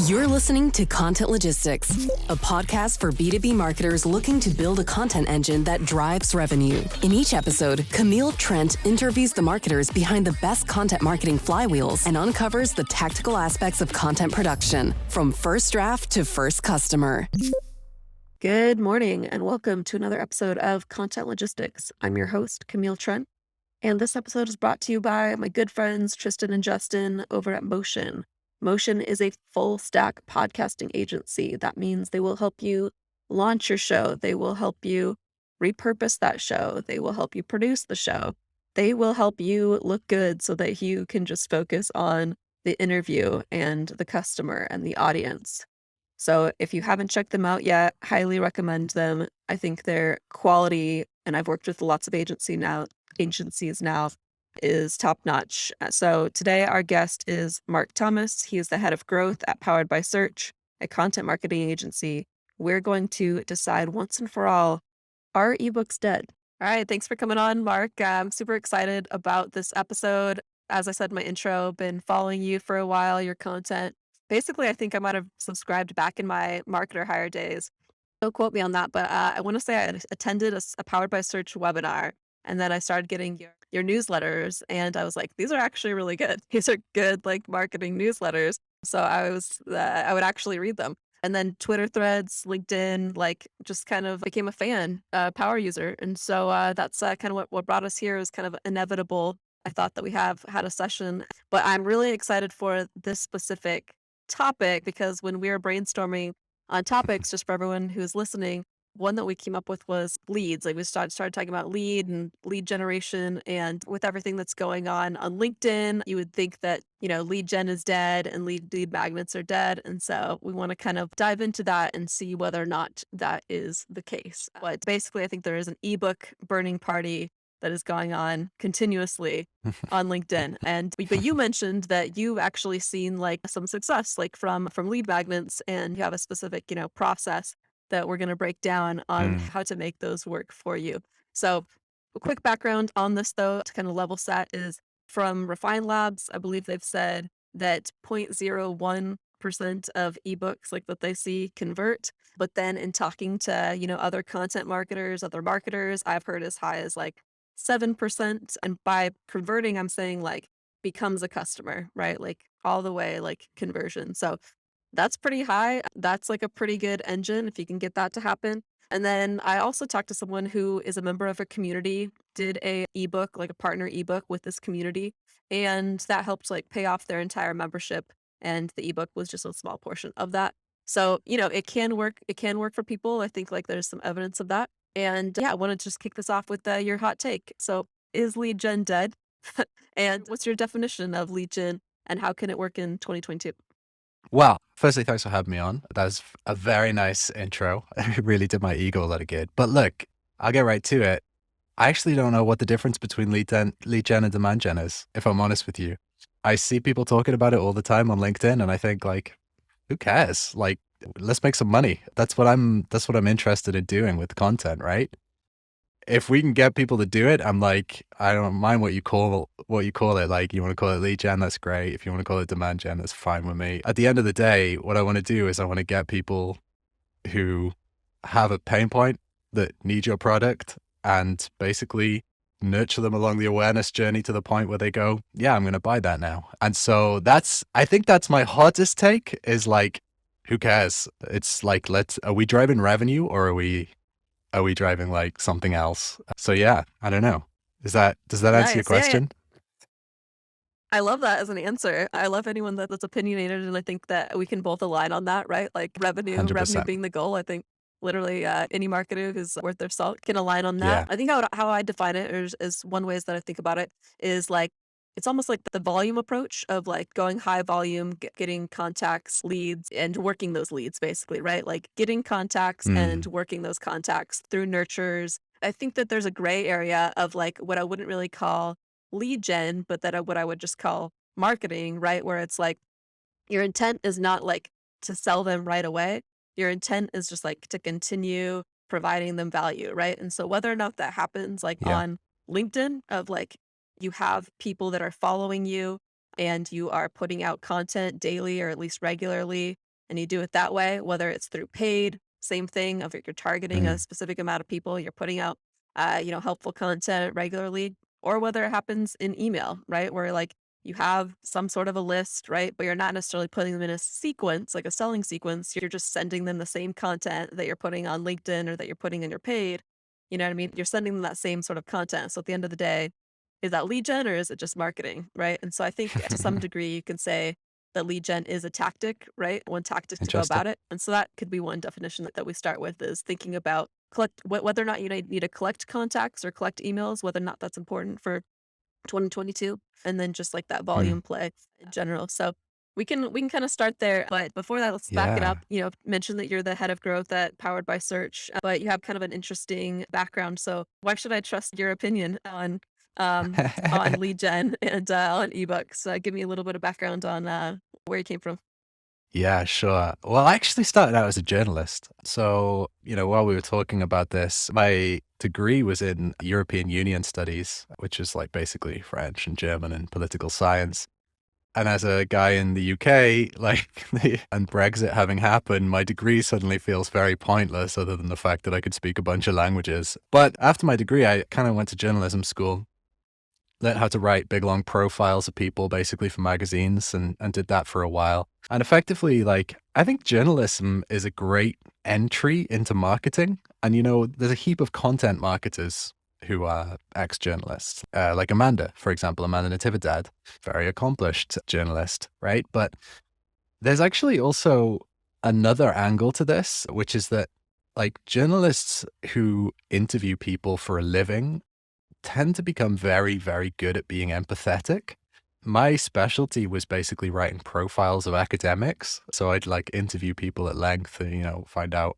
You're listening to Content Logistics, a podcast for B2B marketers looking to build a content engine that drives revenue. In each episode, Camille Trent interviews the marketers behind the best content marketing flywheels and uncovers the tactical aspects of content production, from first draft to first customer. Good morning and welcome to another episode of Content Logistics. I'm your host, Camille Trent, and this episode is brought to you by my good friends Tristan and Justin over at Motion. Motion is a full stack podcasting agency. That means they will help you launch your show. They will help you repurpose that show. They will help you produce the show. They will help you look good so that you can just focus on the interview and the customer and the audience. So if you haven't checked them out yet, highly recommend them. I think their quality, and I've worked with lots of agencies now, is top notch. So today our guest is Marc Thomas. He is the head of growth at Powered by Search, a content marketing agency. We're going to decide once and for all, are eBooks dead? All right, thanks for coming on, Marc. I'm super excited about this episode. As I said in my intro, been following you for a while, your content. Basically, I think I might have subscribed back in my marketer hire days. Don't quote me on that, but I want to say I attended a Powered by Search webinar. And then I started getting your newsletters, and I was like, these are actually really good. These are good, like, marketing newsletters. So I would actually read them. And then Twitter threads, LinkedIn, like, just kind of became a fan, power user. And so that's kind of what brought us here. It was kind of inevitable. I thought that we had a session, but I'm really excited for this specific topic because when we were brainstorming on topics, just for everyone who's listening, one that we came up with was leads. Like we started talking about lead and lead generation, and with everything that's going on LinkedIn, you would think that, lead gen is dead and lead magnets are dead. And so we want to kind of dive into that and see whether or not that is the case. But basically, I think there is an ebook burning party that is going on continuously on LinkedIn. But you mentioned that you've actually seen like some success, like from lead magnets, and you have a specific, process that we're going to break down on how to make those work for you. So a quick background on this, though, to kind of level set, is from Refine Labs. I believe they've said that 0.01% of ebooks like that they see convert. But then in talking to, other content marketers, other marketers, I've heard as high as like 7%. And by converting, I'm saying like becomes a customer, right? Like all the way, like conversion. So that's pretty high. That's like a pretty good engine if you can get that to happen. And then I also talked to someone who is a member of a community, did a ebook, like a partner ebook with this community, and that helped like pay off their entire membership. And the ebook was just a small portion of that. So, it can work. It can work for people. I think like there's some evidence of that. And yeah, I want to just kick this off with your hot take. So is lead gen dead? And what's your definition of lead gen and how can it work in 2022? Well, firstly, thanks for having me on. That's a very nice intro. It really did my ego a lot of good. But look, I'll get right to it. I actually don't know what the difference between lead gen and demand gen is, if I'm honest with you. I see people talking about it all the time on LinkedIn, and I think like, who cares? Like, let's make some money. That's what I'm interested in doing with content, right? If we can get people to do it, I'm like, I don't mind what you call it. Like, you want to call it lead gen, that's great. If you want to call it demand gen, that's fine with me. At the end of the day, what I want to do is I want to get people who have a pain point that need your product and basically nurture them along the awareness journey to the point where they go, yeah, I'm going to buy that now. And so I think that's my hottest take, is like, who cares? It's like, are we driving revenue or are we driving like something else? So yeah, I don't know. Does that answer your question? Yeah. I love that as an answer. I love anyone that's opinionated, and I think that we can both align on that, right? Like revenue 100%. being the goal. I think literally any marketer who's worth their salt can align on that. Yeah. I think how I define it is one ways that I think about it is like, it's almost like the volume approach of like going high volume, getting contacts, leads, and working those leads basically, right? Like getting contacts and working those contacts through nurtures. I think that there's a gray area of like what I wouldn't really call lead gen, but what I would just call marketing, right? Where it's like your intent is not like to sell them right away. Your intent is just like to continue providing them value, right? And so whether or not that happens like on LinkedIn, of like you have people that are following you and you are putting out content daily or at least regularly, and you do it that way, whether it's through paid, same thing of you're targeting a Mm. specific amount of people, you're putting out, helpful content regularly, or whether it happens in email, right? Where like you have some sort of a list, right? But you're not necessarily putting them in a sequence, like a selling sequence. You're just sending them the same content that you're putting on LinkedIn or that you're putting in your paid. You know what I mean? You're sending them that same sort of content. So at the end of the day, is that lead gen or is it just marketing, right? And so I think to some degree you can say that lead gen is a tactic, right? One tactic to go Interesting. about it. And so that could be one definition that we start with is thinking about whether or not you need to collect contacts or collect emails, whether or not that's important for 2022, and then just like that Mm. volume play in general. So we can kind of start there, but before that, let's back it Yeah. up. Mention that you're the head of growth at Powered by Search, but you have kind of an interesting background. So why should I trust your opinion on lead gen and on ebooks? Give me a little bit of background on where you came from. Yeah, sure. Well, I actually started out as a journalist. So, while we were talking about this, my degree was in European Union studies, which is like basically French and German and political science. And as a guy in the UK, like, and Brexit having happened, my degree suddenly feels very pointless other than the fact that I could speak a bunch of languages. But after my degree, I kind of went to journalism school, learned how to write big long profiles of people basically for magazines and did that for a while. And effectively, like, I think journalism is a great entry into marketing. And, there's a heap of content marketers who are ex-journalists, like Amanda, for example, Amanda Natividad, very accomplished journalist, right? But there's actually also another angle to this, which is that like journalists who interview people for a living tend to become very, very good at being empathetic. My specialty was basically writing profiles of academics. So I'd like interview people at length and, find out,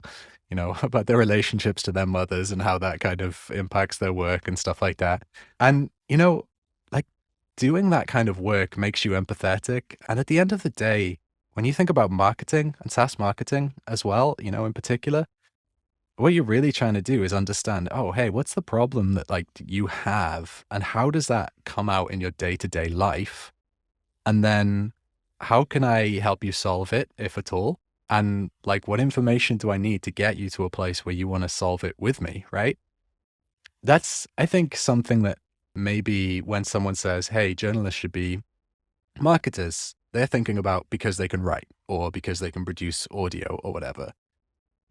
about their relationships to their mothers and how that kind of impacts their work and stuff like that. And, like doing that kind of work makes you empathetic. And at the end of the day, when you think about marketing and SaaS marketing as well, in particular, what you're really trying to do is understand, oh, hey, what's the problem that like you have and how does that come out in your day-to-day life? And then how can I help you solve it, if at all? And like, what information do I need to get you to a place where you want to solve it with me, right? That's, I think, something that maybe when someone says, hey, journalists should be marketers, they're thinking about because they can write or because they can produce audio or whatever.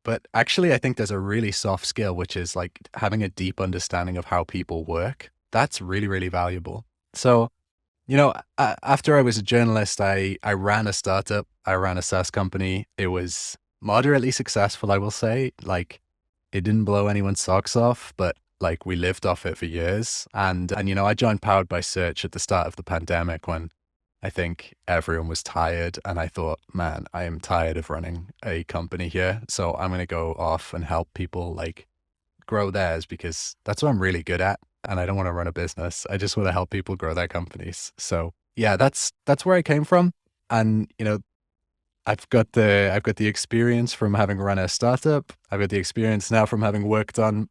But actually, I think there's a really soft skill, which is like having a deep understanding of how people work. That's really, really valuable. So, after I was a journalist, I ran a startup. I ran a SaaS company. It was moderately successful, I will say. Like, it didn't blow anyone's socks off, but like we lived off it for years. And I joined Powered by Search at the start of the pandemic when I think everyone was tired. And I thought, man, I am tired of running a company here. So I'm going to go off and help people like grow theirs because that's what I'm really good at. And I don't want to run a business. I just want to help people grow their companies. So yeah, that's where I came from. And, I've got the experience from having run a startup. I've got the experience now from having worked on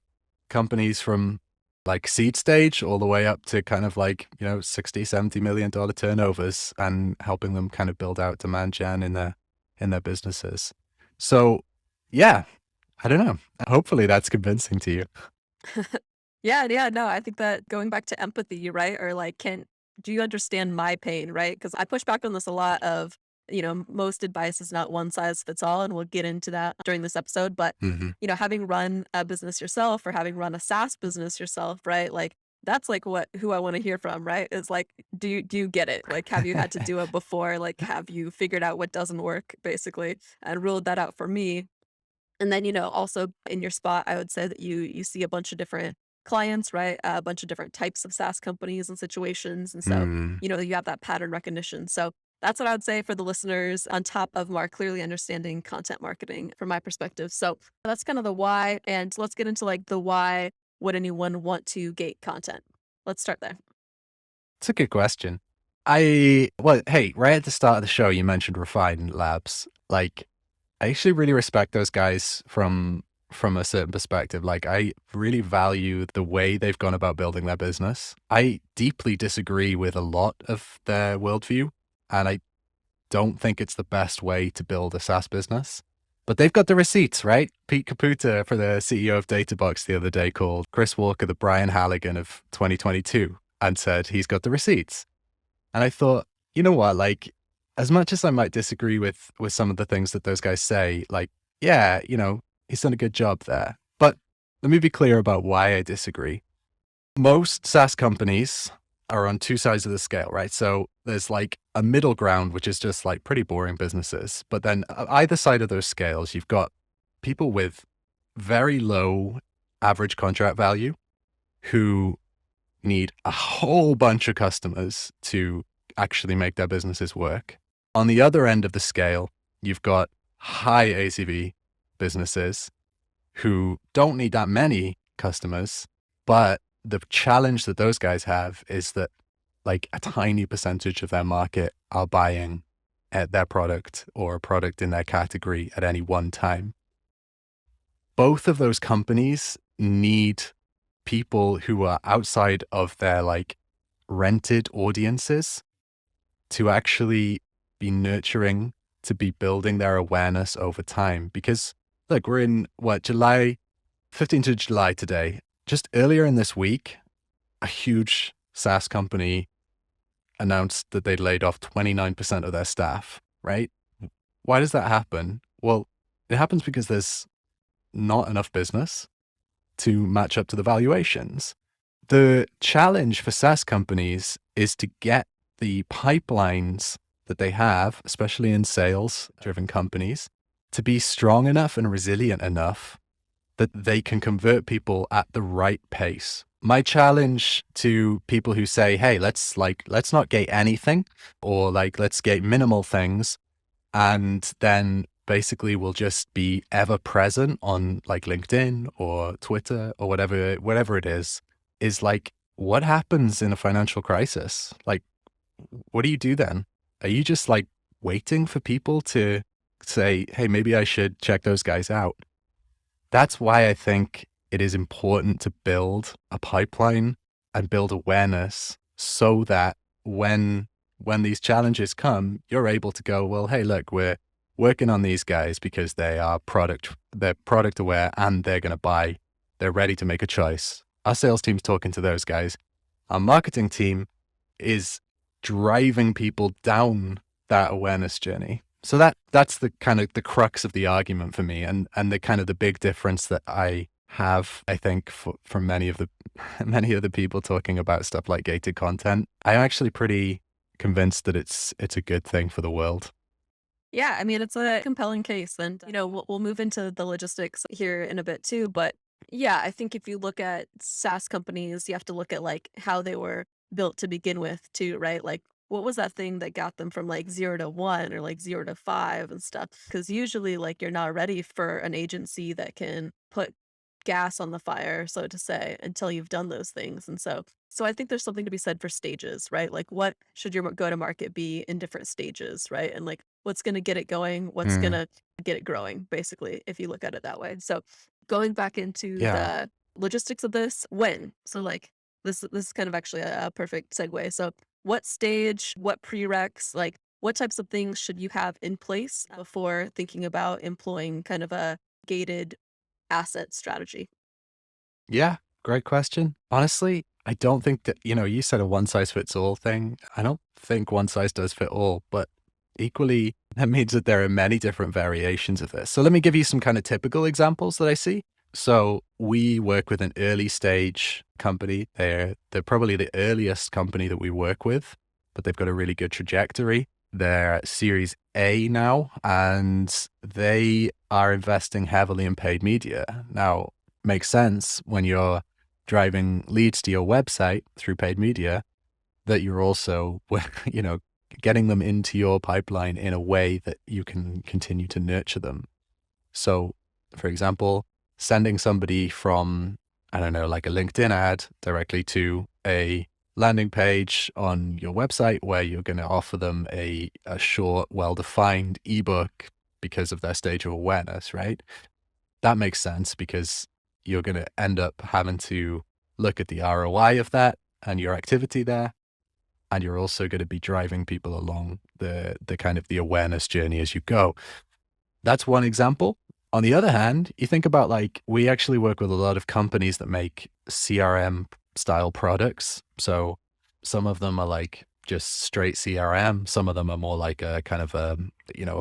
companies from like seed stage all the way up to kind of like, 60, $70 million turnovers and helping them kind of build out demand gen in their businesses. So yeah, I don't know. Hopefully that's convincing to you. Yeah, yeah, no, I think that going back to empathy, right? Or like, do you understand my pain, right? Because I push back on this a lot of, most advice is not one size fits all, and we'll get into that during this episode. But, Hmm. having run a business yourself or having run a SaaS business yourself, right? Like that's like who I want to hear from, right? Is like, do you get it? Like, have you had to do it before? Like, have you figured out what doesn't work, basically, and ruled that out for me? And then, also in your spot, I would say that you see a bunch of different clients, right? A bunch of different types of SaaS companies and situations. And so, Mm. you have that pattern recognition. So that's what I would say for the listeners on top of Mark clearly understanding content marketing from my perspective. So that's kind of the why. And let's get into like the why would anyone want to gate content? Let's start there. It's a good question. Well, hey, right at the start of the show, you mentioned Refine Labs. Like, I actually really respect those guys from a certain perspective. Like, I really value the way they've gone about building their business. I deeply disagree with a lot of their worldview, and I don't think it's the best way to build a SaaS business. But they've got the receipts, right? Pete Caputa, for the CEO of Databox, the other day called Chris Walker the Brian Halligan of 2022 and said he's got the receipts. And I thought, you know what, like, as much as I might disagree with some of the things that those guys say, like, yeah, he's done a good job there. But let me be clear about why I disagree. Most SaaS companies are on two sides of the scale, right? So there's like a middle ground, which is just like pretty boring businesses. But then either side of those scales, you've got people with very low average contract value who need a whole bunch of customers to actually make their businesses work. On the other end of the scale, you've got high ACV businesses who don't need that many customers, but the challenge that those guys have is that like a tiny percentage of their market are buying their product or a product in their category at any one time. Both of those companies need people who are outside of their like rented audiences to actually be nurturing, to be building their awareness over time. Because look, we're in July, 15th of July today. Just earlier in this week, a huge SaaS company announced that they'd laid off 29% of their staff, right? Why does that happen? Well, it happens because there's not enough business to match up to the valuations. The challenge for SaaS companies is to get the pipelines that they have, especially in sales-driven companies, to be strong enough and resilient enough that they can convert people at the right pace. My challenge to people who say, hey, let's not gate anything, or like, let's gate minimal things, and then basically we'll just be ever present on like LinkedIn or Twitter or whatever it is like, what happens in a financial crisis? Like, what do you do then? Are you just like waiting for people to say, hey, maybe I should check those guys out? That's why I think it is important to build a pipeline and build awareness so that when these challenges come, you're able to go, well, hey, look, we're working on these guys because they're product aware and they're going to buy. They're ready to make a choice. Our sales team's talking to those guys. Our marketing team is driving people down that awareness journey. So that's the kind of the crux of the argument for me, and the kind of the big difference that I have, I think, from many of the people talking about stuff like gated content. I'm actually pretty convinced that it's a good thing for the world. Yeah, I mean, it's a compelling case, and we'll move into the logistics here in a bit too. But yeah, I think if you look at SaaS companies, you have to look at like how they were built to begin with too, right? Like, what was that thing that got them from like 0 to 1 or like 0 to 5 and stuff? Because usually, like, you're not ready for an agency that can put gas on the fire, so to say, until you've done those things. And so I think there's something to be said for stages, right? Like, what should your go to market be in different stages, right? And like, what's going to get it going? What's going Mm, to get it growing, basically, if you look at it that way. So going back into yeah. the logistics of this, when? So like, this is kind of actually a perfect segue. So what stage, what prereqs, like what types of things should you have in place before thinking about employing kind of a gated asset strategy? Yeah, great question. Honestly, I don't think that, you said a one size fits all thing. I don't think one size does fit all, but equally, that means that there are many different variations of this. So let me give you some kind of typical examples that I see. So we work with an early stage company. They're probably the earliest company that we work with, but they've got a really good trajectory. They're at Series A now, and they are investing heavily in paid media. Now, makes sense when you're driving leads to your website through paid media that you're also, getting them into your pipeline in a way that you can continue to nurture them. So, for example, sending somebody from, I don't know, like a LinkedIn ad directly to a landing page on your website where you're going to offer them a short, well-defined ebook because of their stage of awareness, right? That makes sense because you're going to end up having to look at the ROI of that and your activity there. and you're also going to be driving people along the kind of the awareness journey as you go. That's one example. On the other hand, you think about like we actually work with a lot of companies that make CRM style products. So some of them are like just straight CRM. Some of them are more like a kind of a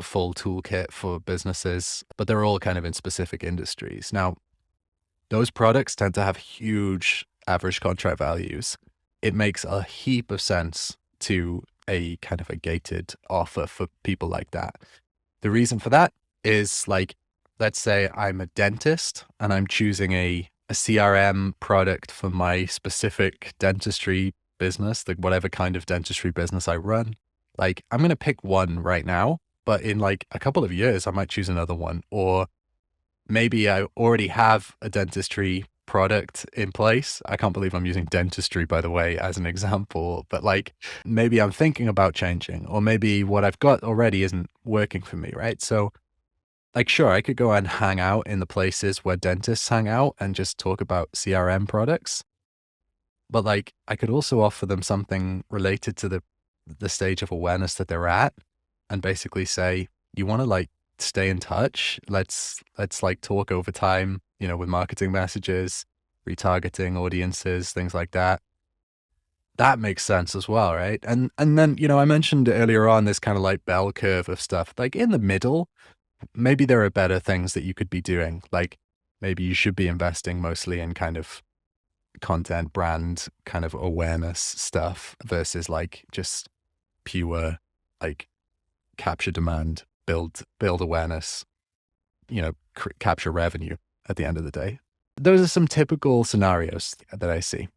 full toolkit for businesses, but they're all kind of in specific industries. Now, those products tend to have huge average contract values. It makes a heap of sense to a kind of a gated offer for people like that. The reason for that is like, let's say I'm a dentist and I'm choosing a CRM product for my specific dentistry business, like whatever kind of dentistry business I run. Like I'm going to pick one right now, but in like a couple of years, I might choose another one. Or maybe I already have a dentistry product in place. I can't believe I'm using dentistry, by the way, as an example, but like maybe I'm thinking about changing, or maybe what I've got already isn't working for me, right? So, like, sure, I could go and hang out in the places where dentists hang out and just talk about CRM products, but like I could also offer them something related to the stage of awareness that they're at, and basically say, you want to like stay in touch. Let's like talk over time, with marketing messages, retargeting audiences, things like that. That makes sense as well, right? And then, I mentioned earlier on this kind of like bell curve of stuff. Like in the middle, maybe there are better things that you could be doing. Like maybe you should be investing mostly in kind of content, brand, kind of awareness stuff versus like just pure like capture demand, build awareness, capture revenue at the end of the day. Those are some typical scenarios that I see.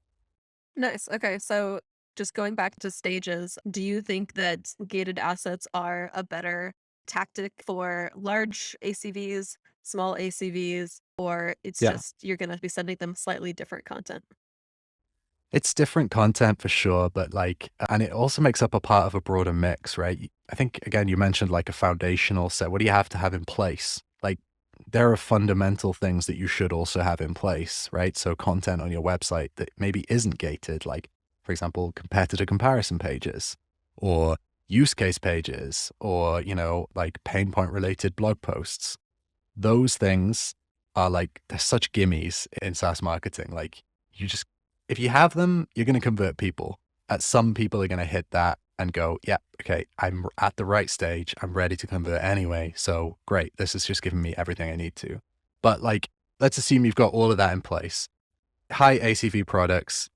Nice. Okay. So just going back to stages, do you think that gated assets are a better tactic for large ACVs, small ACVs, or it's Yeah. just you're going to be sending them slightly different content? It's different content for sure, but like, and it also makes up a part of a broader mix, right? I think, again, you mentioned like a foundational set. What do you have to have in place? Like, there are fundamental things that you should also have in place, right? So, content on your website that maybe isn't gated, like, for example, competitor comparison pages or use case pages or, like pain point related blog posts. Those things are like, they're such gimmies in SaaS marketing. Like, you just, if you have them, you're going to convert people. Some people are going to hit that and go, yeah, okay, I'm at the right stage. I'm ready to convert anyway. So great. This is just giving me everything I need to. But like, let's assume you've got all of that in place. High ACV products,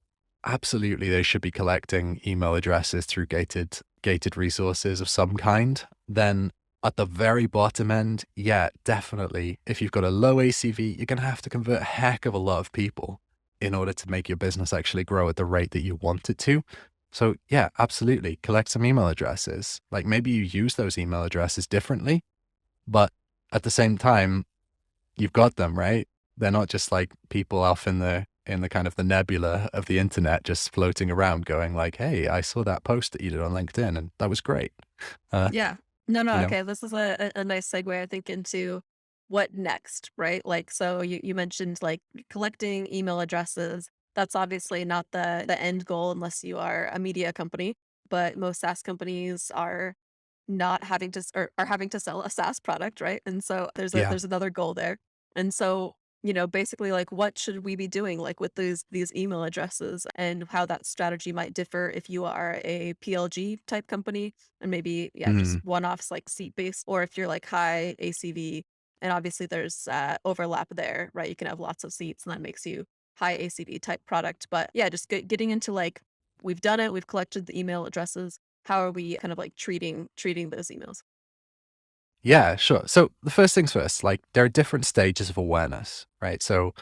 absolutely, they should be collecting email addresses through gated resources of some kind. Then at the very bottom end, yeah, definitely. If you've got a low ACV, you're going to have to convert a heck of a lot of people in order to make your business actually grow at the rate that you want it to. So yeah, absolutely. Collect some email addresses. Like maybe you use those email addresses differently, but at the same time, you've got them, right? They're not just like people off in the kind of the nebula of the internet just floating around going like, hey, I saw that post that you did on LinkedIn and that was great. Uh, Yeah. No, no. you know, Okay. This is a nice segue, I think, into what next, right? Like, so you mentioned like collecting email addresses. That's obviously not the end goal unless you are a media company, but most SaaS companies are not having to or are having to sell a SaaS product, right? And so yeah. there's another goal there. And so, basically like what should we be doing like with these email addresses and how that strategy might differ if you are a PLG type company and maybe yeah, just Mm, one-offs like seat-based, or if you're like high ACV and obviously there's overlap there, right? You can have lots of seats and that makes you high ACV type product. But yeah, just getting into like we've done it, we've collected the email addresses, how are we kind of like treating those emails? yeah, sure. So the first things first, like there are different stages of awareness, right? So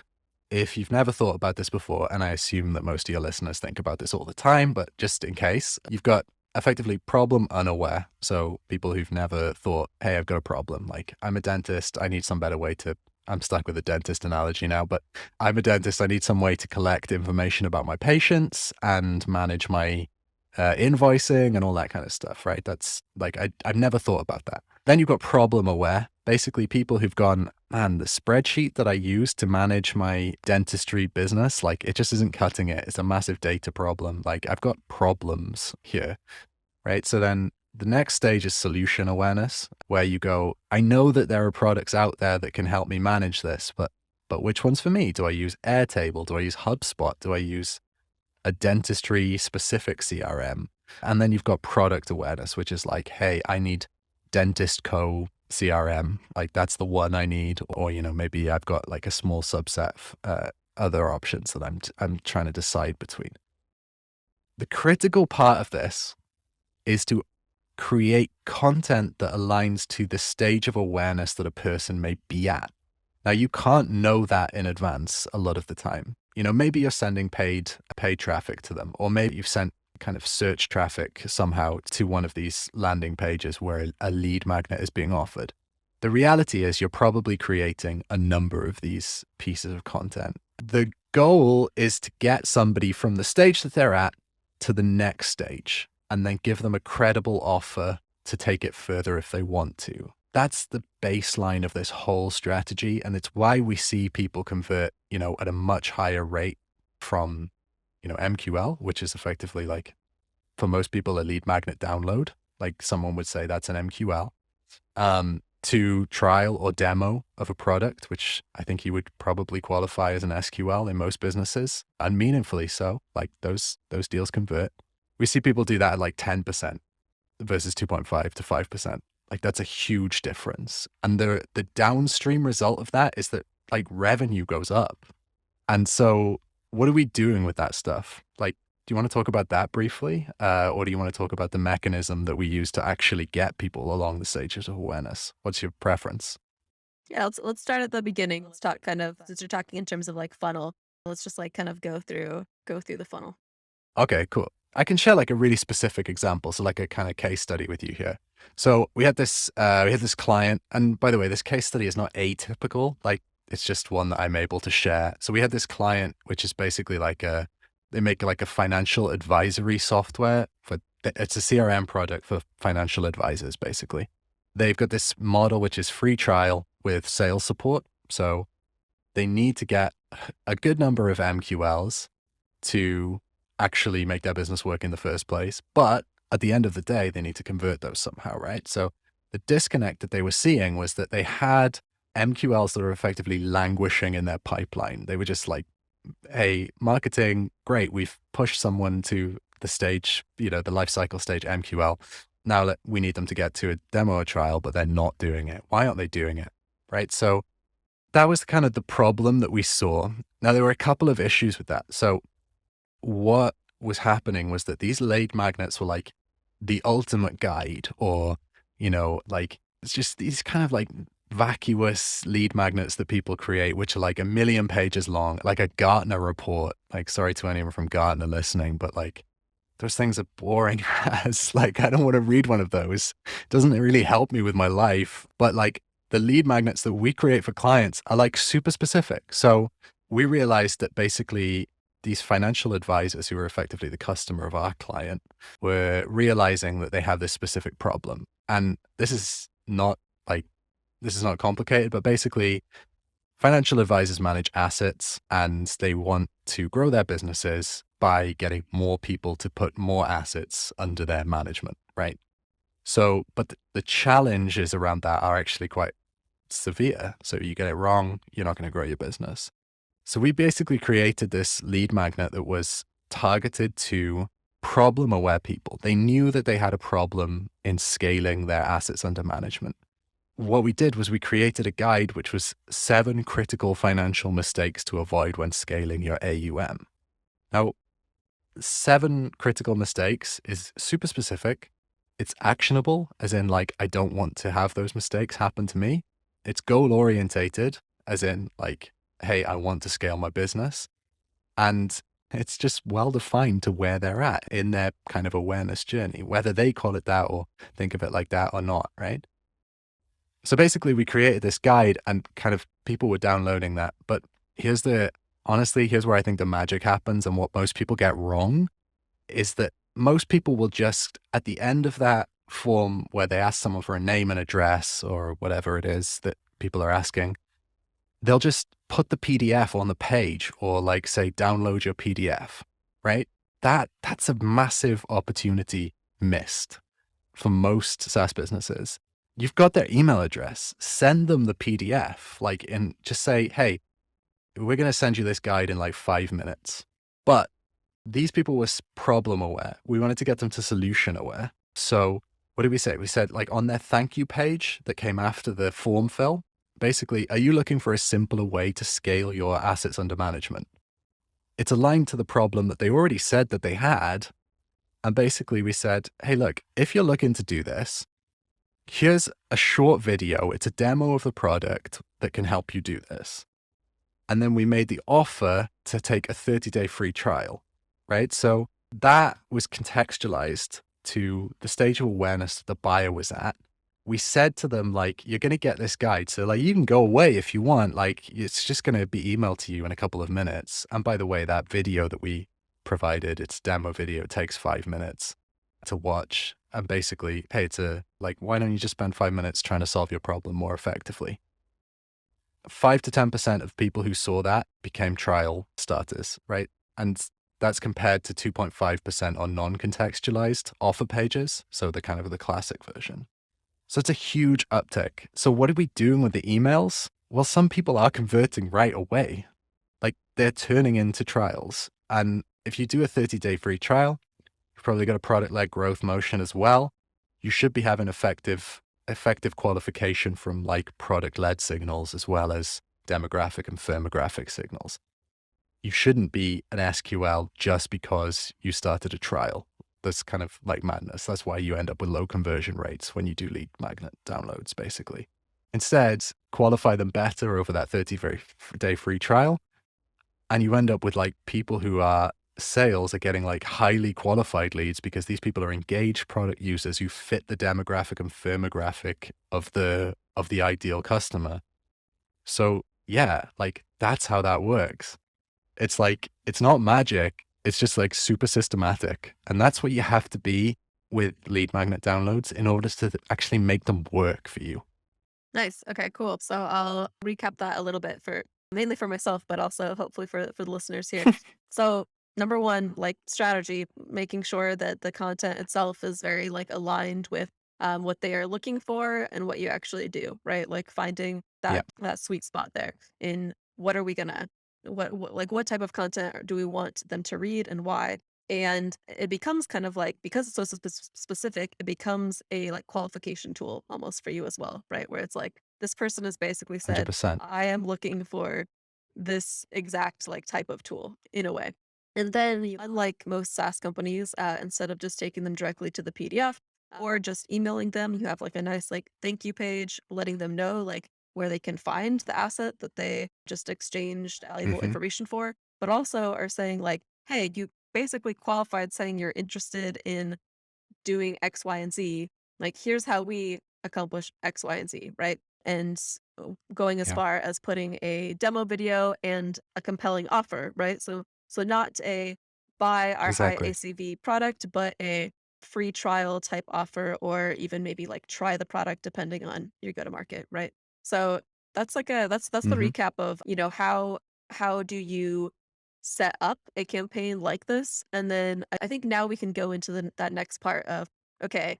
if you've never thought about this before, and I assume that most of your listeners think about this all the time, but just in case, you've got effectively problem unaware. So people who've never thought, hey, I've got a problem. Like I'm a dentist. I need some better way to, I'm stuck with a dentist analogy now, but I'm a dentist. I need some way to collect information about my patients and manage my invoicing and all that kind of stuff, right? That's like, I've never thought about that. Then you've got problem aware. Basically, people who've gone, man, the spreadsheet that I use to manage my dentistry business, like it just isn't cutting it. It's a massive data problem. Like I've got problems here, right? So then the next stage is solution awareness, where you go, I know that there are products out there that can help me manage this, but which one's for me? Do I use Airtable? Do I use HubSpot? Do I use a dentistry specific CRM? And then you've got product awareness, which is like, hey, I need Dentist Co CRM. Like that's the one I need. Or, maybe I've got like a small subset of other options that I'm trying to decide between. The critical part of this is to create content that aligns to the stage of awareness that a person may be at. Now, you can't know that in advance a lot of the time. Maybe you're sending paid traffic to them, or maybe you've sent kind of search traffic somehow to one of these landing pages where a lead magnet is being offered. The reality is you're probably creating a number of these pieces of content. The goal is to get somebody from the stage that they're at to the next stage, and then give them a credible offer to take it further if they want to. That's the baseline of this whole strategy. And it's why we see people convert, at a much higher rate from, MQL, which is effectively like, for most people, a lead magnet download. Like someone would say that's an MQL, to trial or demo of a product, which I think you would probably qualify as an SQL in most businesses, and meaningfully so. Like those deals convert. We see people do that at like 10% versus 2.5 to 5%. Like that's a huge difference. And the downstream result of that is that like revenue goes up. And so what are we doing with that stuff? Like, do you want to talk about that briefly? Or do you want to talk about the mechanism that we use to actually get people along the stages of awareness? What's your preference? Yeah, let's start at the beginning. Let's talk kind of, since you're talking in terms of like funnel, let's just like kind of go through the funnel. Okay, cool. I can share like a really specific example. So like a kind of case study with you here. So we had this client, and by the way, this case study is not atypical. Like it's just one that I'm able to share. So we had this client, which is basically like they make like a financial advisory software it's a CRM product for financial advisors, basically. They've got this model, which is free trial with sales support. So they need to get a good number of MQLs to actually make their business work in the first place. But at the end of the day, they need to convert those somehow, right? So the disconnect that they were seeing was that they had MQLs that were effectively languishing in their pipeline. They were just like, hey, marketing, great. We've pushed someone to the stage, the life cycle stage MQL. Now we need them to get to a demo or trial, but they're not doing it. Why aren't they doing it? Right? So that was kind of the problem that we saw. Now, there were a couple of issues with that. So what was happening was that these lead magnets were like the ultimate guide, or, like it's just these kind of like vacuous lead magnets that people create, which are like 1,000,000 pages long, like a Gartner report. Like, sorry to anyone from Gartner listening, but like those things are boring as like, I don't want to read one of those. It doesn't really help me with my life. But like the lead magnets that we create for clients are like super specific. So we realized that basically these financial advisors, who are effectively the customer of our client, were realizing that they have this specific problem. And this is not complicated, but basically financial advisors manage assets and they want to grow their businesses by getting more people to put more assets under their management, right? So, but the challenges around that are actually quite severe. So you get it wrong, you're not going to grow your business. So we basically created this lead magnet that was targeted to problem-aware people. They knew that they had a problem in scaling their assets under management. What we did was we created a guide, which was 7 critical financial mistakes to avoid when scaling your AUM. Now, 7 critical mistakes is super specific. It's actionable, as in like, I don't want to have those mistakes happen to me. It's goal-orientated, as in like, hey, I want to scale my business. And it's just well-defined to where they're at in their kind of awareness journey, whether they call it that or think of it like that or not, right? So basically we created this guide and kind of people were downloading that. But honestly, here's where I think the magic happens, and what most people get wrong is that most people will just, at the end of that form where they ask someone for a name and address or whatever it is that people are asking, they'll just put the PDF on the page or like say, download your PDF, right? That's a massive opportunity missed for most SaaS businesses. You've got their email address, send them the PDF, like and just say, hey, we're going to send you this guide in like 5 minutes. But these people were problem aware. We wanted to get them to solution aware. So what did we say? We said like on their thank you page that came after the form fill, basically, are you looking for a simpler way to scale your assets under management? It's aligned to the problem that they already said that they had. And basically we said, hey, look, if you're looking to do this, here's a short video. It's a demo of the product that can help you do this. And then we made the offer to take a 30-day free trial, right? So that was contextualized to the stage of awareness that the buyer was at. We said to them, like, you're going to get this guide. So like, you can go away if you want. Like, it's just going to be emailed to you in a couple of minutes. And by the way, that video that we provided, it's demo video, it takes 5 minutes to watch. And basically, hey, why don't you just spend 5 minutes trying to solve your problem more effectively? 5 to 10% of people who saw that became trial starters, right? And that's compared to 2.5% on non-contextualized offer pages. So the kind of the classic version. So it's a huge uptick. So what are we doing with the emails? Well, some people are converting right away. Like they're turning into trials. And if you do a 30-day free trial, you've probably got a product-led growth motion as well. You should be having effective qualification from like product-led signals as well as demographic and firmographic signals. You shouldn't be an SQL just because you started a trial. That's kind of like madness. That's why you end up with low conversion rates when you do lead magnet downloads, basically. Instead, qualify them better over that 30-day free trial. And you end up with like people who are sales are getting like highly qualified leads because these people are engaged product users who fit the demographic and firmographic of the ideal customer. So yeah, like that's how that works. It's like, it's not magic. It's just like super systematic. And that's what you have to be with lead magnet downloads in order to actually make them work for you. Nice. Okay, cool. So I'll recap that a little bit mainly for myself, but also hopefully for the listeners here. So number one, like strategy, making sure that the content itself is very like aligned with what they are looking for and what you actually do, right? Like finding Yeah, that sweet spot there in what are we gonna what type of content do we want them to read and why? And it becomes kind of like, because it's so specific, it becomes a like qualification tool almost for you as well, right? Where it's like, this person has basically said, 100%. I am looking for this exact like type of tool in a way. And then, unlike most SaaS companies, instead of just taking them directly to the PDF or just emailing them, you have like a nice like thank you page, letting them know like where they can find the asset that they just exchanged valuable Hmm. information for, but also are saying like, hey, you basically qualified saying you're interested in doing X, Y, and Z. Like, here's how we accomplish X, Y, and Z, right? And going as Yeah, far as putting a demo video and a compelling offer, right? So not a buy our high exactly. ACV product, but a free trial type offer, or even maybe like try the product depending on your go to market, right? So that's the Hmm. recap of, how do you set up a campaign like this? And then I think now we can go into that next part of, okay,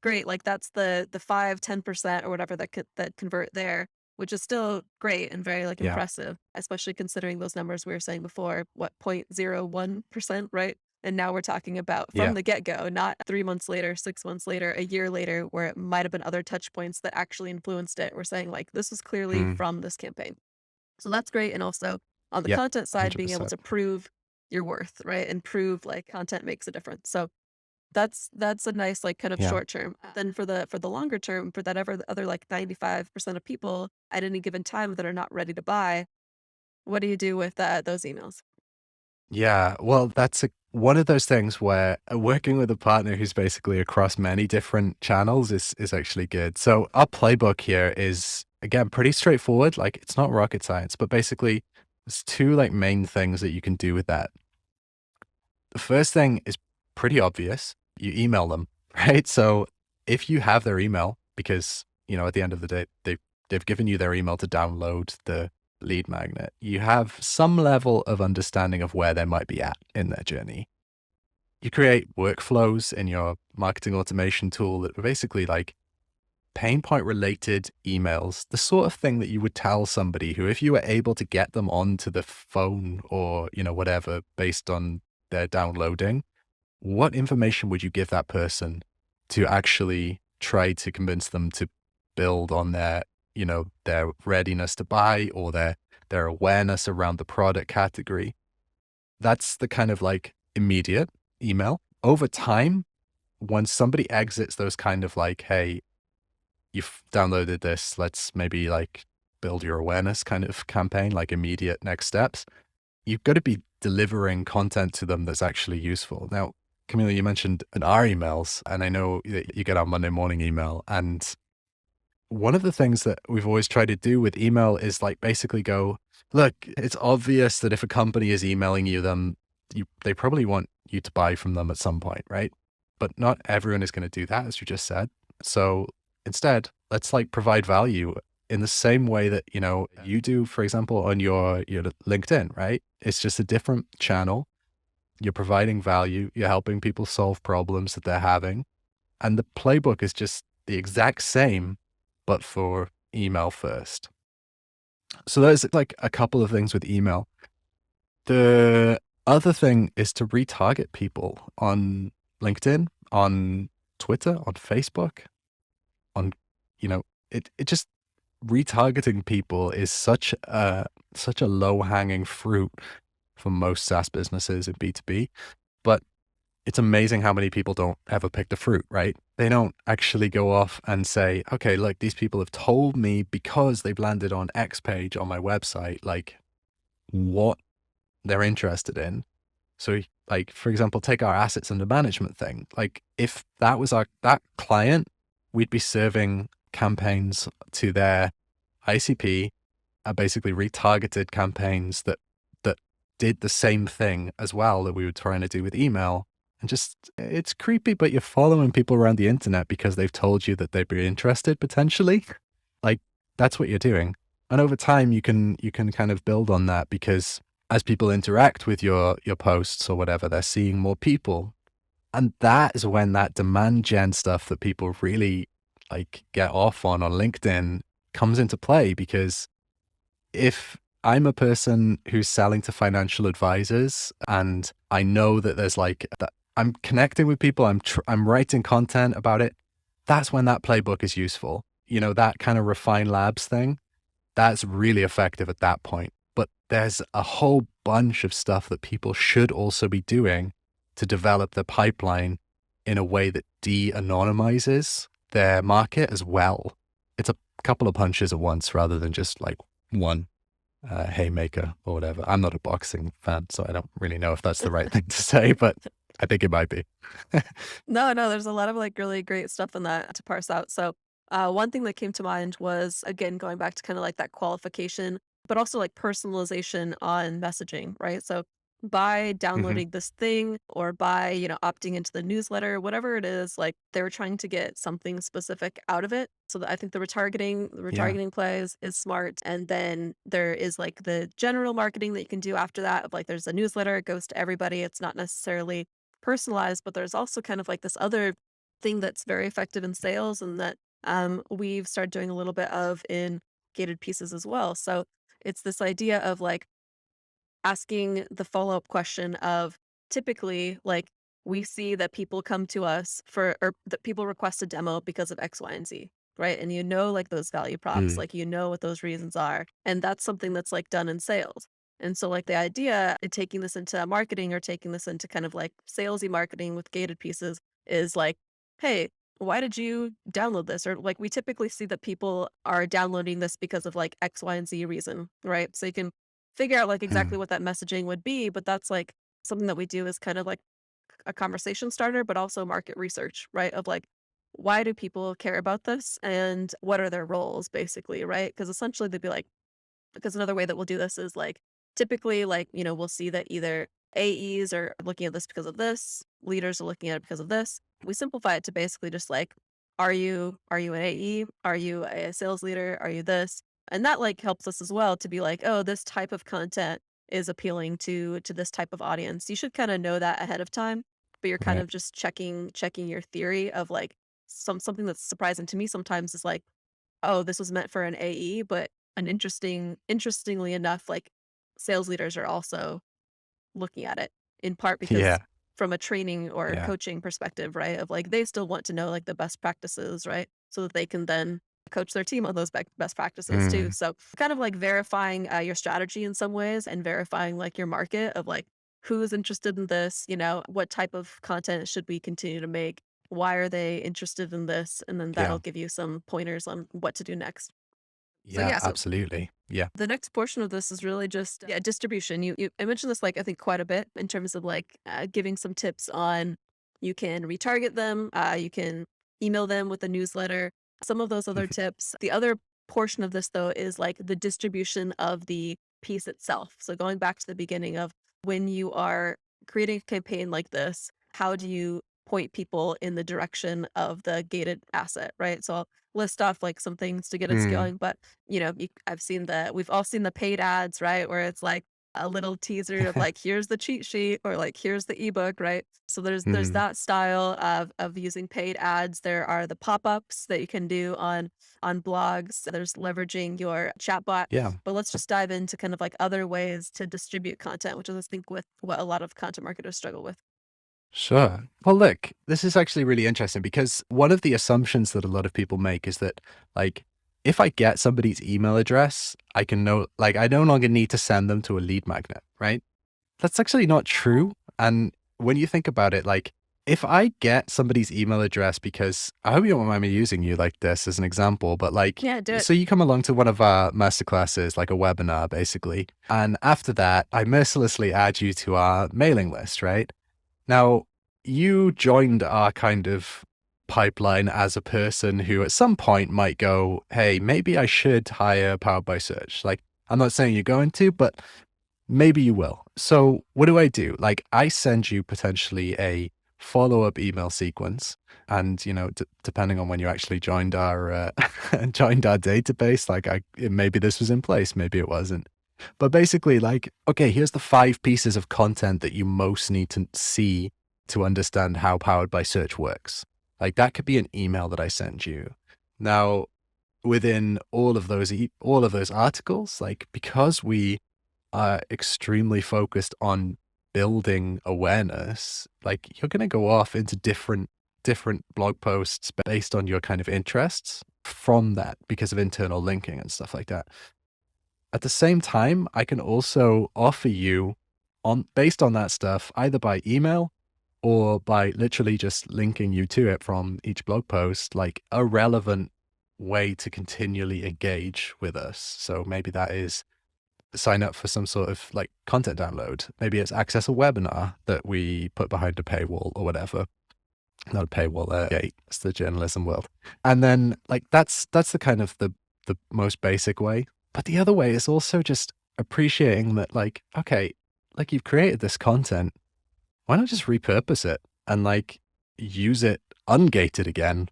great, like that's the 5-10% or whatever that convert there, which is still great and very like Yeah, impressive, especially considering those numbers we were saying before, what 0.01%, right? And now we're talking about from yeah. the get-go, not 3 months later, 6 months later, a year later, where it might have been other touch points that actually influenced it. We're saying like this was clearly Mm, from this campaign. So that's great. And also on the yeah, content side, being able 100%. to prove your worth, right? And prove like content makes a difference. So that's a nice like kind of Yeah. short term. Then for the longer term, for that other like 95% of people at any given time that are not ready to buy, what do you do with those emails? Yeah, well, that's one of those things where working with a partner who's basically across many different channels is actually good. So our playbook here is again pretty straightforward. Like it's not rocket science, but basically there's two like main things that you can do with that. The first thing is pretty obvious. You email them, right? So if you have their email, because, at the end of the day, they've given you their email to download the lead magnet, you have some level of understanding of where they might be at in their journey. You create workflows in your marketing automation tool that are basically like pain point related emails, the sort of thing that you would tell somebody who, if you were able to get them onto the phone or, whatever, based on their downloading, what information would you give that person to actually try to convince them to build on their readiness to buy, or their awareness around the product category? That's the kind of like immediate email. Over time, when somebody exits those kind of like, hey, you've downloaded this, let's maybe like build your awareness kind of campaign, like immediate next steps, you've got to be delivering content to them that's actually useful. Now, Camille, you mentioned our emails, and I know that you get our Monday morning email. And one of the things that we've always tried to do with email is like basically go, look, it's obvious that if a company is emailing they probably want you to buy from them at some point, right? But not everyone is going to do that, as you just said. So instead, let's like provide value in the same way that, you do, for example, on your LinkedIn, right? It's just a different channel. You're providing value. You're helping people solve problems that they're having. And the playbook is just the exact same, but for email first. So there's like a couple of things with email. The other thing is to retarget people on LinkedIn, on Twitter, on Facebook, on, it just retargeting people is such a low hanging fruit for most SaaS businesses in B2B. But it's amazing how many people don't ever pick the fruit, right? They don't actually go off and say, okay, look, these people have told me because they've landed on X page on my website, like what they're interested in. So like, for example, take our assets under management thing. Like if that was that client, we'd be serving campaigns to their ICP, basically retargeted campaigns that did the same thing as well that we were trying to do with email. And just, it's creepy, but you're following people around the internet because they've told you that they'd be interested potentially. Like that's what you're doing. And over time you can kind of build on that, because as people interact with your posts or whatever, they're seeing more people. And that is when that demand gen stuff that people really like get off on LinkedIn comes into play. Because if I'm a person who's selling to financial advisors and I know that there's like that, I'm connecting with people, I'm writing content about it, that's when that playbook is useful. That kind of refined labs thing, that's really effective at that point. But there's a whole bunch of stuff that people should also be doing to develop the pipeline in a way that de-anonymizes their market as well. It's a couple of punches at once rather than just like one haymaker or whatever. I'm not a boxing fan, so I don't really know if that's the right thing to say, but I think it might be. No, there's a lot of like really great stuff in that to parse out. So, one thing that came to mind was again going back to kind of like that qualification, but also like personalization on messaging, right? So, by Hmm. downloading this thing or by, opting into the newsletter, whatever it is, like they were trying to get something specific out of it. So that I think the Yeah. retargeting plays is smart. And then there is like the general marketing that you can do after that of like there's a newsletter, it goes to everybody. It's not necessarily personalized, but there's also kind of like this other thing that's very effective in sales and that we've started doing a little bit of in gated pieces as well. So it's this idea of like asking the follow-up question of typically like we see that people come to us for or that people request a demo because of X, Y, and Z. Right. And like those value props, Mm. like what those reasons are. And that's something that's like done in sales. And so like the idea in taking this into marketing or taking this into kind of like salesy marketing with gated pieces is like, hey, why did you download this? Or like we typically see that people are downloading this because of like X, Y, and Z reason, right? So you can figure out like exactly Mm. what that messaging would be, but that's like something that we do is kind of like a conversation starter, but also market research, right? Of like, why do people care about this and what are their roles basically, right? Because essentially they'd be like, because another way that we'll do this is like typically like, we'll see that either AEs are looking at this because of this, leaders are looking at it because of this. We simplify it to basically just like Are you an AE? Are you a sales leader? Are you this? And that like helps us as well to be like, oh, this type of content is appealing to this type of audience. You should kind of know that ahead of time, but you're kind Right. of just checking your theory of like something that's surprising to me sometimes is like, oh, this was meant for an AE, but interestingly enough, like sales leaders are also looking at it, in part because Yeah. from a training or Yeah. coaching perspective, right? Of like they still want to know like the best practices, right? So that they can then coach their team on those best practices too. Mm. So kind of like verifying your strategy in some ways and verifying like your market of like who's interested in this, what type of content should we continue to make? Why are they interested in this? And then Yeah. that'll give you some pointers on what to do next. So Yeah, yeah, so absolutely. Yeah. the next portion of this is really just yeah, distribution. You I mentioned this like I think quite a bit in terms of like giving some tips on you can retarget them, you can email them with a newsletter. Some of those other tips. The other portion of this though is like the distribution of the piece itself. So going back to the beginning of when you are creating a campaign like this, how do you point people in the direction of the gated asset, right? So I'll list off like some things to get us Mm. going, but we've all seen the paid ads, right? Where it's like a little teaser of like, here's the cheat sheet or like, here's the ebook, right? So there's Mm. that style of using paid ads. There are the pop-ups that you can do on blogs. There's leveraging your chatbot. Yeah. But let's just dive into kind of like other ways to distribute content, which is I think with what a lot of content marketers struggle with. Sure. Well, look, this is actually really interesting because one of the assumptions that a lot of people make is that, like, if I get somebody's email address, I can know, like, I no longer need to send them to a lead magnet, right? That's actually not true. And when you think about it, like, if I get somebody's email address, because I hope you don't mind me using you like this as an example, but like, Yeah, do it. so you come along to one of our masterclasses, like a webinar, basically. And after that, I mercilessly add you to our mailing list, right? Now, you joined our kind of pipeline as a person who at some point might go, hey, maybe I should hire Powered by Search. Like, I'm not saying you're going to, but maybe you will. So, what do I do? Like, I send you potentially a follow up email sequence. And, depending on when you actually joined our joined our database, like maybe this was in place, maybe it wasn't. But basically, like, okay, here's the 5 pieces of content that you most need to see to understand how Powered by Search works. Like, that could be an email that I send you. Now, within all of those articles, like, because we are extremely focused on building awareness, like, you're going to go off into different blog posts based on your kind of interests from that because of internal linking and stuff like that. At the same time, I can also offer you based on that stuff, either by email or by literally just linking you to it from each blog post, like a relevant way to continually engage with us. So maybe that is sign up for some sort of like content download. Maybe it's access a webinar that we put behind a paywall or whatever. Not a paywall, gate. It's the journalism world. And then like that's the kind of the most basic way. But the other way is also just appreciating that, like, okay, like you've created this content, why not just repurpose it and like use it ungated again?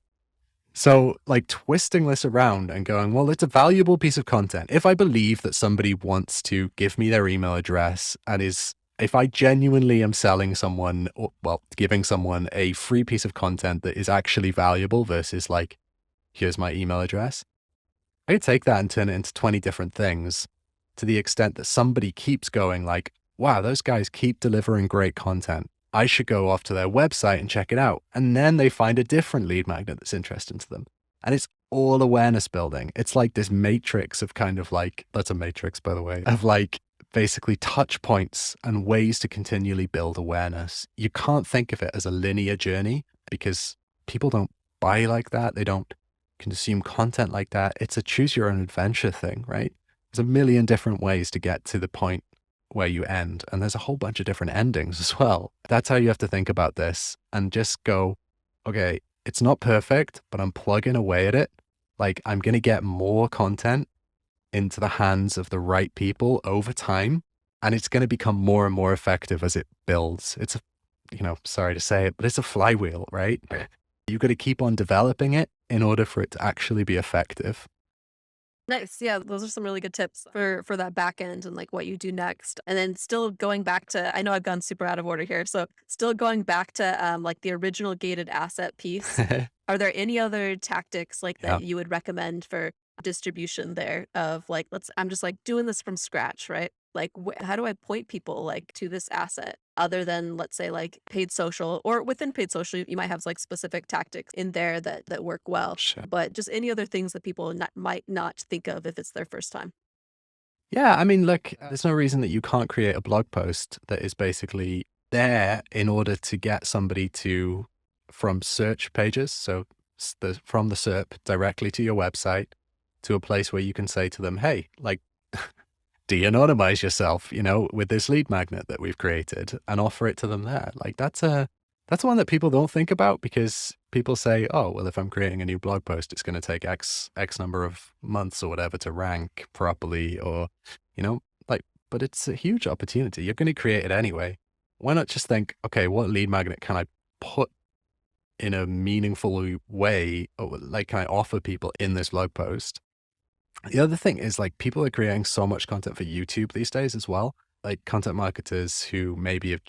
So like twisting this around and going, well, it's a valuable piece of content. If I believe that somebody wants to give me their email address and if I genuinely am selling someone, or, well, giving someone a free piece of content that is actually valuable versus like, here's my email address, I could take that and turn it into 20 different things to the extent that somebody keeps going like, wow, those guys keep delivering great content. I should go off to their website and check it out. And then they find a different lead magnet that's interesting to them. And it's all awareness building. It's like this matrix of kind of like, that's a matrix, by the way, of like basically touch points and ways to continually build awareness. You can't think of it as a linear journey because people don't buy like that. They don't consume content like that. It's a choose your own adventure thing, right? There's a million different ways to get to the point where you end. And there's a whole bunch of different endings as well. That's how you have to think about this and just go, okay, it's not perfect, but I'm plugging away at it. Like I'm going to get more content into the hands of the right people over time. And it's going to become more and more effective as it builds. It's sorry to say it, but it's a flywheel, right? You've got to keep on developing it in order for it to actually be effective. Nice. Yeah, those are some really good tips for that back end and like what you do next. And then still going back to, I know I've gone super out of order here. So still going back to like the original gated asset piece. Are there any other tactics like that Yeah. you would recommend for distribution there of like, I'm just like doing this from scratch, right? Like, how do I point people like to this asset other than, let's say, like paid social, or within paid social, you might have like specific tactics in there that work well, Sure. but just any other things that people might not think of if it's their first time. Yeah, I mean, look, there's no reason that you can't create a blog post that is basically there in order to get somebody to from search pages, so from the SERP directly to your website to a place where you can say to them, hey, like, de-anonymize yourself, with this lead magnet that we've created and offer it to them there. Like that's one that people don't think about because people say, oh, well, if I'm creating a new blog post, it's going to take X number of months or whatever to rank properly or, like, but it's a huge opportunity. You're going to create it anyway. Why not just think, okay, what lead magnet can I put in a meaningful way, or like, can I offer people in this blog post? The other thing is like people are creating so much content for YouTube these days as well. Like content marketers who maybe have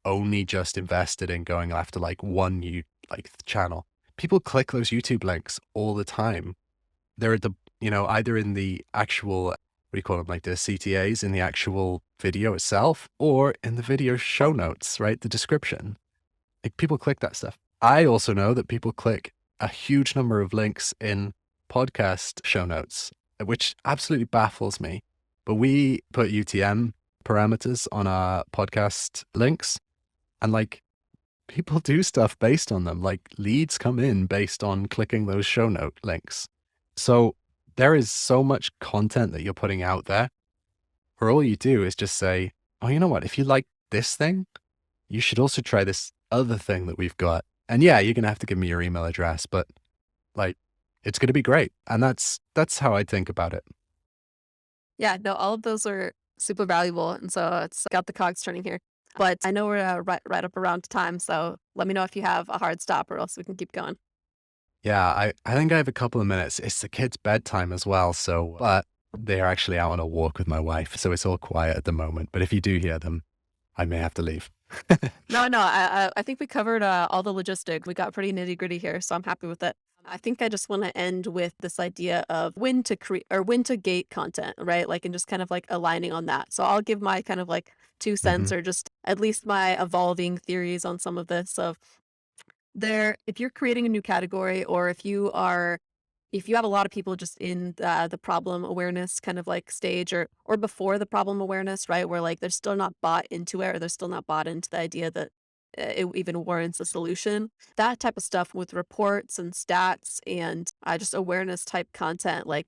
only just invested in going after like one new like channel. People click those YouTube links all the time. They're at the, either in the actual, what do you call them? Like the CTAs in the actual video itself or in the video show notes, right? The description. Like people click that stuff. I also know that people click a huge number of links in podcast show notes, which absolutely baffles me. But we put UTM parameters on our podcast links and like people do stuff based on them. Like leads come in based on clicking those show note links. So there is so much content that you're putting out there where all you do is just say, oh, you know what? If you like this thing, you should also try this other thing that we've got. And yeah, you're going to have to give me your email address, but like, it's going to be great. And that's how I think about it. Yeah, no, all of those are super valuable, and so it's got the cogs turning here. But I know we're right up around time, so let me know if you have a hard stop, or else we can keep going. Yeah, I think I have a couple of minutes. It's the kids' bedtime as well. So, but they're actually out on a walk with my wife. So it's all quiet at the moment. But if you do hear them, I may have to leave. No, no, I think we covered all the logistics. We got pretty nitty gritty here, so I'm happy with it. I think I just want to end with this idea of when to create or when to gate content, right? Like, and just kind of like aligning on that. So I'll give my kind of like 2 cents Hmm. or just at least my evolving theories on some of this. Of if you're creating a new category, or if you have a lot of people just in the problem awareness kind of like stage, or before the problem awareness, right, where like they're still not bought into it, or they're still not bought into the idea that it even warrants a solution, that type of stuff with reports and stats and just awareness type content, like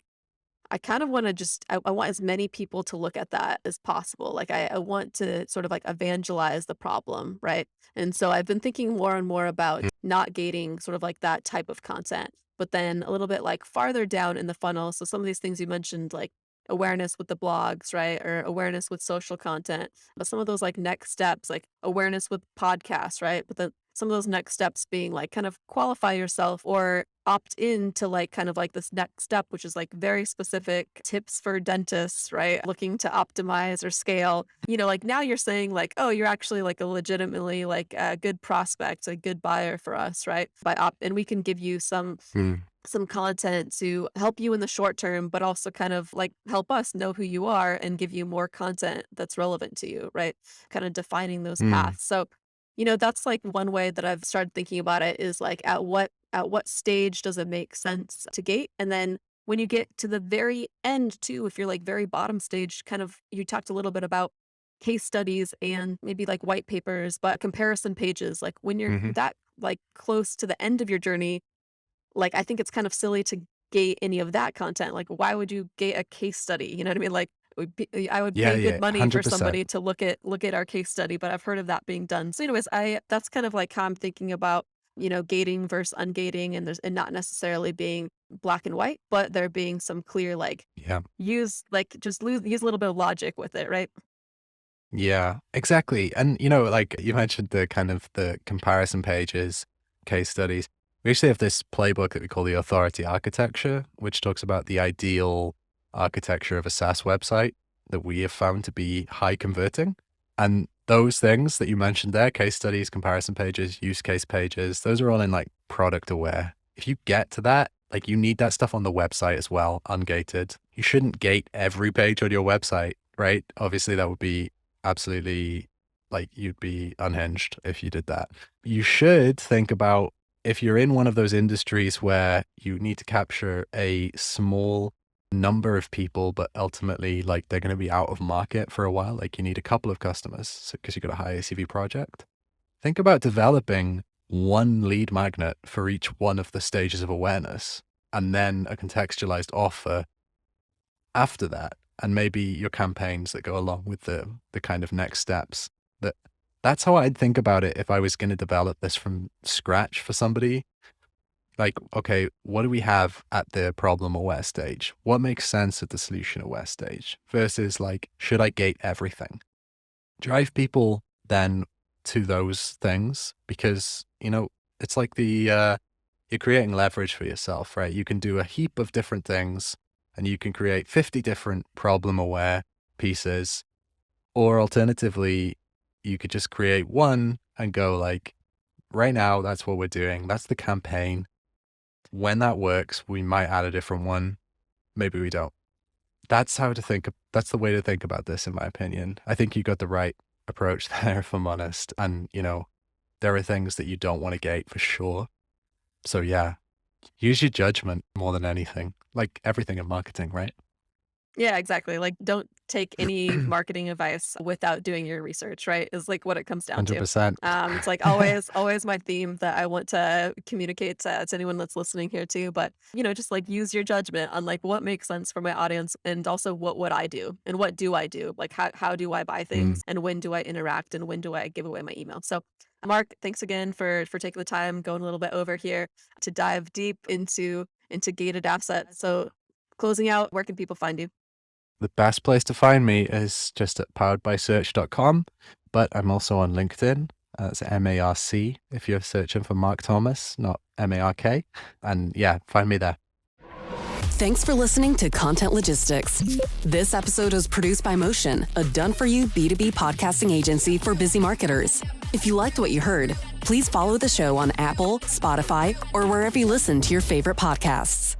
I kind of want to I want as many people to look at that as possible. Like I want to sort of like evangelize the problem, right? And so I've been thinking more and more about not gating sort of like that type of content, but then a little bit like farther down in the funnel. So some of these things you mentioned, like awareness with the blogs, right? Or awareness with social content, but some of those like next steps, like awareness with podcasts, right? But then some of those next steps being like kind of qualify yourself or opt in to like kind of like this next step, which is like very specific tips for dentists, right? Looking to optimize or scale. Like now you're saying like, oh, you're actually like a legitimately like a good prospect, a good buyer for us, right? And we can give you Mm. some content to help you in the short term, but also kind of like help us know who you are and give you more content that's relevant to you, right? Kind of defining those Mm. paths. So, that's like one way that I've started thinking about it is like at what stage does it make sense to gate? And then when you get to the very end too, if you're like very bottom stage, kind of you talked a little bit about case studies and maybe like white papers, but comparison pages, like when you're Hmm. that like close to the end of your journey, like, I think it's kind of silly to gate any of that content. Like, why would you gate a case study? You know what I mean? Like, I would Yeah, pay good yeah, money for 100%. somebody to look at our case study, but I've heard of that being done. So, anyways, I that's kind of like how I'm thinking about gating versus ungating, and not necessarily being black and white, but there being some clear like Yeah. use a little bit of logic with it, right? Yeah, exactly. And like you mentioned the kind of the comparison pages, case studies. We actually have this playbook that we call the authority architecture, which talks about the ideal architecture of a SaaS website that we have found to be high converting. And those things that you mentioned there, case studies, comparison pages, use case pages, those are all in like product aware. If you get to that, like you need that stuff on the website as well, ungated. You shouldn't gate every page on your website, right? Obviously that would be absolutely like you'd be unhinged if you did that. You should think about if you're in one of those industries where you need to capture a small number of people, but ultimately like they're going to be out of market for a while, like you need a couple of customers because you've got a high ACV project. Think about developing one lead magnet for each one of the stages of awareness and then a contextualized offer after that. And maybe your campaigns that go along with the kind of next steps. That's how I'd think about it if I was going to develop this from scratch for somebody. Like, okay, what do we have at the problem aware stage? What makes sense at the solution aware stage? Versus like, should I gate everything? Drive people then to those things because, it's like you're creating leverage for yourself, right? You can do a heap of different things and you can create 50 different problem aware pieces. Or alternatively, you could just create one and go like, right now, that's what we're doing. That's the campaign. When that works, we might add a different one. Maybe we don't. That's that's the way to think about this, in my opinion. I think you got the right approach there, if I'm honest. And, there are things that you don't want to gate for sure. So yeah, use your judgment more than anything, like everything in marketing, right? Yeah, exactly. Like, don't take any marketing advice without doing your research, right? Is like what it comes down to. 100%. It's like always my theme that I want to communicate to anyone that's listening here too. But just like use your judgment on like what makes sense for my audience, and also what would I do and what do I do? Like how do I buy Mm. things, and when do I interact, and when do I give away my email? So, Mark, thanks again for taking the time, going a little bit over here to dive deep into gated assets. So, closing out, where can people find you? The best place to find me is just at poweredbysearch.com, but I'm also on LinkedIn. It's Marc if you're searching for Marc Thomas, not Mark. And yeah, find me there. Thanks for listening to Content Logistics. This episode was produced by Motion, a done-for-you B2B podcasting agency for busy marketers. If you liked what you heard, please follow the show on Apple, Spotify, or wherever you listen to your favorite podcasts.